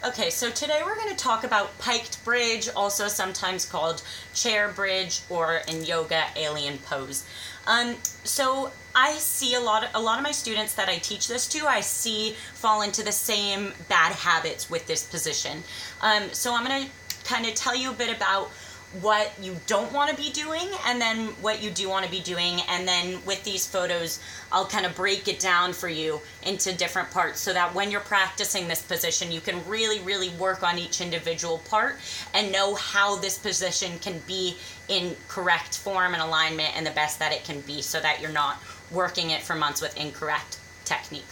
Okay, so today we're going to talk about piked bridge, also sometimes called chair bridge, or in yoga, alien pose. So I see a lot of my students that I teach this to, I see fall into the same bad habits with this position. So I'm going to kind of tell you a bit about what you don't want to be doing and then what you do want to be doing, and then with these photos I'll kind of break it down for you into different parts so that when you're practicing this position you can really work on each individual part and know how this position can be in correct form and alignment and the best that it can be, so that you're not working it for months with incorrect technique.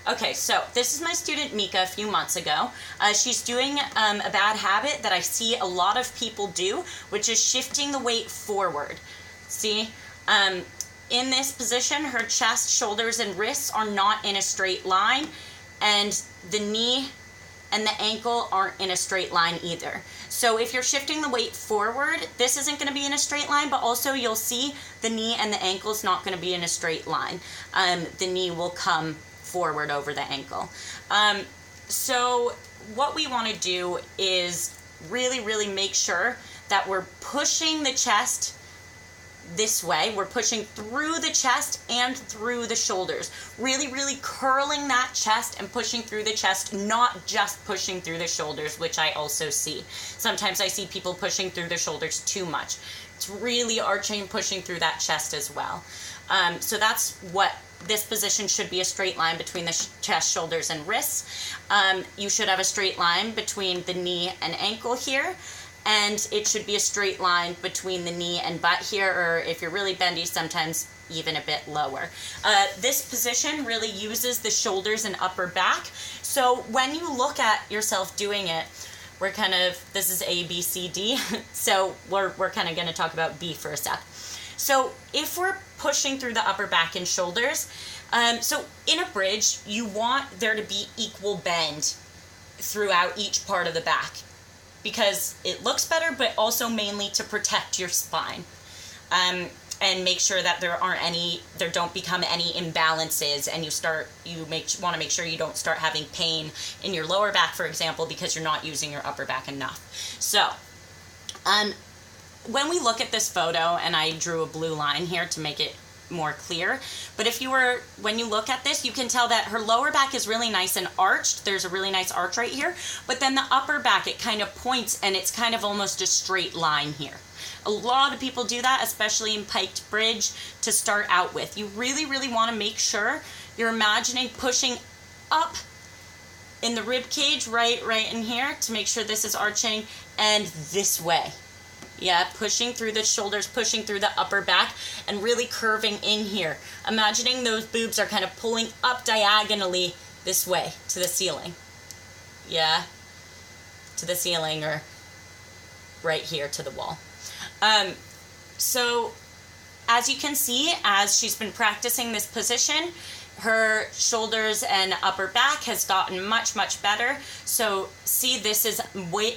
Okay, so this is my student Mika a few months ago. She's doing a bad habit that I see a lot of people do, which is shifting the weight forward. See, in this position, her chest, shoulders, and wrists are not in a straight line, and the knee and the ankle aren't in a straight line either. So if you're shifting the weight forward, this isn't going to be in a straight line, but also you'll see the knee and the ankle is not going to be in a straight line. The knee will come forward over the ankle. So what we want to do is really make sure that we're pushing the chest this way. We're pushing through the chest and through the shoulders. Really curling that chest and pushing through the chest, not just pushing through the shoulders, which I also see. Sometimes I see people pushing through the shoulders too much. It's really arching, pushing through that chest as well. So that's what this position should be, a straight line between the chest, shoulders, and wrists. You should have a straight line between the knee and ankle here, and it should be a straight line between the knee and butt here, or if you're really bendy, sometimes even a bit lower. This position really uses the shoulders and upper back. So when you look at yourself doing it, we're kind of, this is A, B, C, D, so we're kind of going to talk about B for a sec. So if we're pushing through the upper back and shoulders, so in a bridge, you want there to be equal bend throughout each part of the back, because it looks better, but also mainly to protect your spine, and make sure that there don't become any imbalances, and you want to make sure you don't start having pain in your lower back, for example, because you're not using your upper back enough. So, when we look at this photo, and I drew a blue line here to make it more clear, but when you look at this, you can tell that her lower back is really nice and arched. There's a really nice arch right here, but then the upper back, it kind of points, and it's kind of almost a straight line here. A lot of people do that, especially in piked bridge, to start out with. You really want to make sure you're imagining pushing up in the rib cage, right in here, to make sure this is arching, and this way. Yeah, pushing through the shoulders, pushing through the upper back, and really curving in here. Imagining those boobs are kind of pulling up diagonally this way to the ceiling. Yeah, to the ceiling, or right here to the wall. So as you can see, as she's been practicing this position, her shoulders and upper back has gotten much better. So see, this is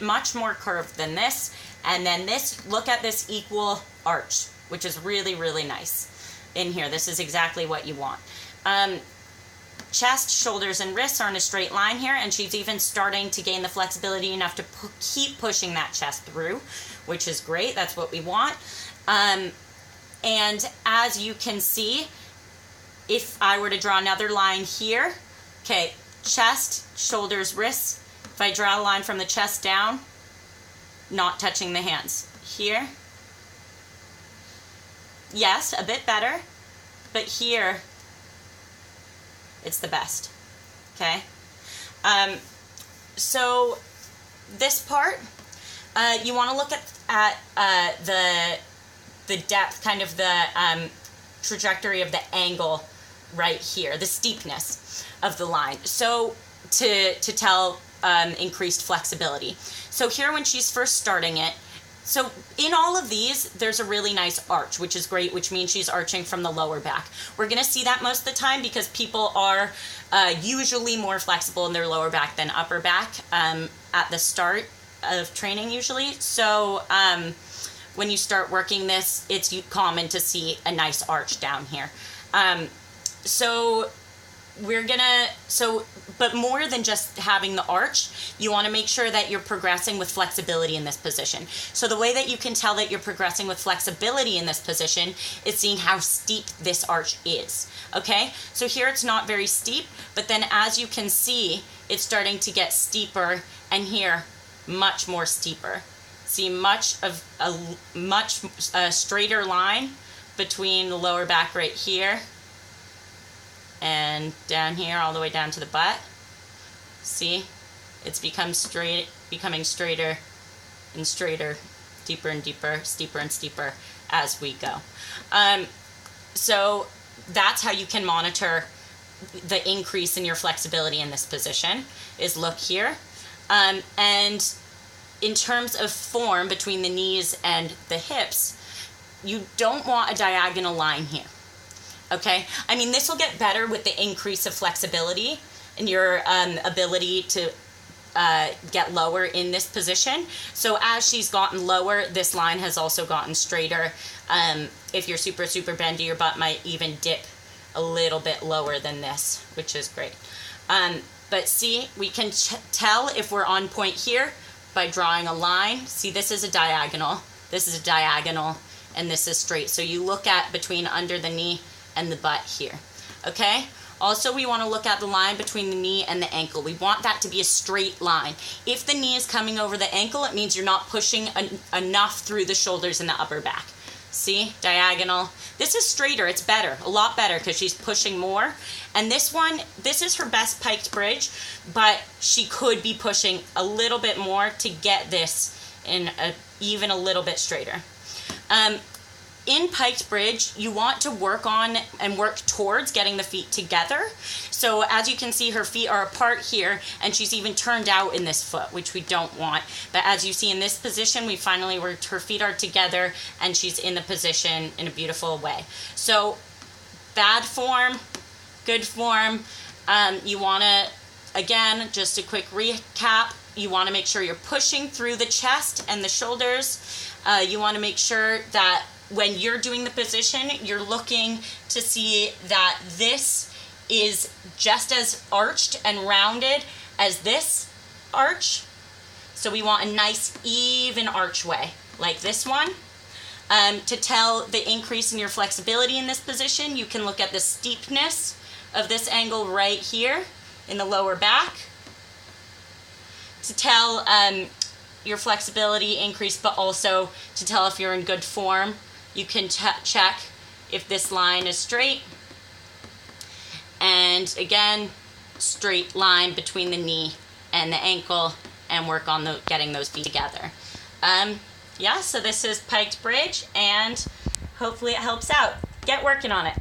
much more curved than this. And then this, look at this equal arch, which is really nice in here. This is exactly what you want. Chest, shoulders, and wrists are in a straight line here, and she's even starting to gain the flexibility enough to keep pushing that chest through, which is great. That's what we want. And as you can see, if I were to draw another line here, okay, chest, shoulders, wrists, if I draw a line from the chest down, not touching the hands. Here, yes, a bit better, but here, it's the best, okay? So this part, you want to look at the depth, kind of the trajectory of the angle right here, the steepness of the line, so to tell increased flexibility. So here, when she's first starting it, so in all of these, there's a really nice arch, which is great, which means she's arching from the lower back. We're going to see that most of the time because people are usually more flexible in their lower back than upper back at the start of training usually. So when you start working this, it's common to see a nice arch down here. So we're gonna, but more than just having the arch, you wanna make sure that you're progressing with flexibility in this position. So the way that you can tell that you're progressing with flexibility in this position is seeing how steep this arch is, okay? So here it's not very steep, but then as you can see, it's starting to get steeper, and here, much more steeper. See much straighter line between the lower back right here and down here all the way down to the butt. See, it's becoming straighter and straighter, deeper and deeper, steeper and steeper as we go. So that's how you can monitor the increase in your flexibility in this position, is look here. And in terms of form between the knees and the hips, you don't want a diagonal line here, okay? I mean, this will get better with the increase of flexibility and your ability to get lower in this position. So as she's gotten lower, this line has also gotten straighter. If you're super, super bendy, your butt might even dip a little bit lower than this, which is great. But see, we can tell if we're on point here by drawing a line. See, this is a diagonal, this is a diagonal, and this is straight. So you look at between under the knee and the butt here, okay? Also, we want to look at the line between the knee and the ankle. We want that to be a straight line. If the knee is coming over the ankle, it means you're not pushing enough through the shoulders and the upper back. See, diagonal. This is straighter, it's better, a lot better, because she's pushing more. And this one, this is her best piked bridge, but she could be pushing a little bit more to get this in even a little bit straighter. In piked bridge, you want to work on and work towards getting the feet together. So as you can see, her feet are apart here, and she's even turned out in this foot, which we don't want. But as you see in this position, we finally worked, her feet are together, and she's in the position in a beautiful way. So bad form, good form. You want to, again, just a quick recap, you want to make sure you're pushing through the chest and the shoulders. You want to make sure that when you're doing the position, you're looking to see that this is just as arched and rounded as this arch. So we want a nice even archway like this one. To tell the increase in your flexibility in this position, you can look at the steepness of this angle right here in the lower back. To tell your flexibility increase, but also to tell if you're in good form, you can check if this line is straight. And again, straight line between the knee and the ankle, and work on getting those feet together. Yeah, so this is piked bridge, and hopefully it helps out. Get working on it.